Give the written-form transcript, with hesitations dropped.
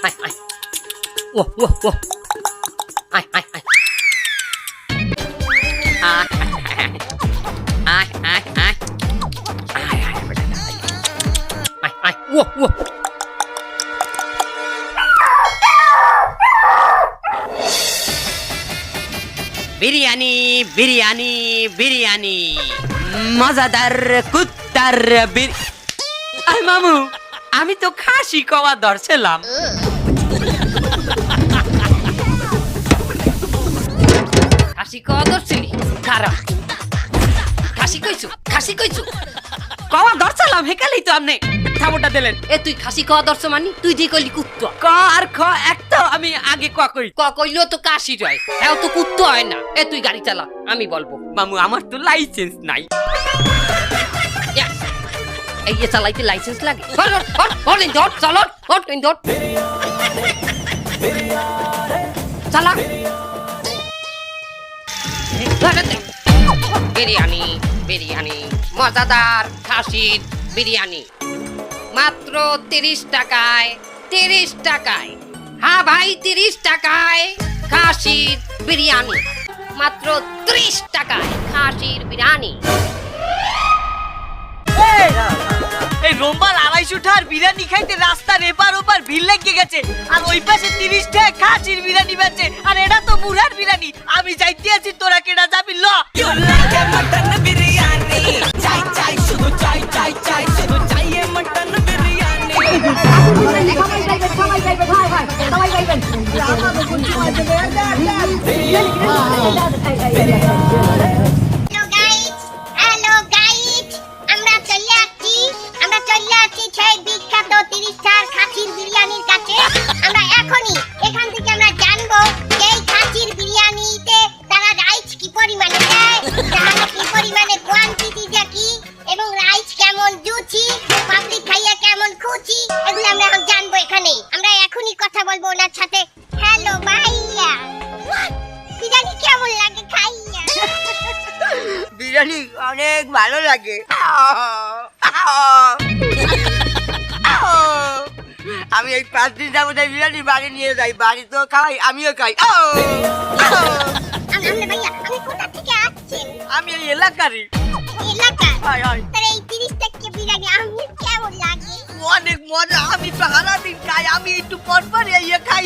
আয় আয় ও ও ও আয় আয় আয় আয় আয় আয় আয় আয় আয় ও ও বিরিয়ানি বিরিয়ানি বিরিয়ানি মজাদার কুত্তার আয় মামু আমি তো খাসি কওয়া ধরছিলাম খাসি কওয়া ধরছিলি খারাপ খাসি কইছু কওয়া ধরছিলাম হেকালেই তো আপনি থামোটা দিলেন এ তুই খাসি কওয়া ধরছ মানে তুই যে কইলি কুত্তা ক আর খ এক তো আমি আগে ক কইলো তো কাশি হয় এও তো কুত্তা হয় না এ তুই গাড়ি চালা আমি বলবো মামু আমার তো লাইসেন্স নাই এই যে চালাইতে লাইসেন্স লাগে ধর চলো চালা বিরিয়ানি বিরিয়ানি মজাদার খাসির বিরিয়ানি মাত্র 30 টাকায় 30 টাকায় হ্যাঁ ভাই 30 টাকায় খাসির বিরিয়ানি মাত্র 30 টাকায় খাসির বিরিয়ানি এই রোম্বার 250 টাকার বিরিয়ানি খাইতে রাস্তার এপার ওপার ভিড় লেগে গেছে আর ওই পাশে 30 টাকা খাসির বিরিয়ানি বেচে আর এটা তো বুড়ার বিরিয়ানি আমি যাইতে আছি তোরা কেডা যাবি ল মটন বিরিয়ানি চাই চাই শুধু চাই চাই চাই শুধু চাইয়ে মটন বিরিয়ানি সবাই যাইবেন সবাই যাইবেন বিরিয়ানি অনেক ভালো লাগে আমি এই 5 দিন যাবো তাই বিরিয়ানি বাড়ি নিয়ে যাই বাড়ি তো খাই আমিও খাই আমি এই এলাকারই অনেক মজা আমি তো সারাদিন খাই আমি একটু পর পর খাই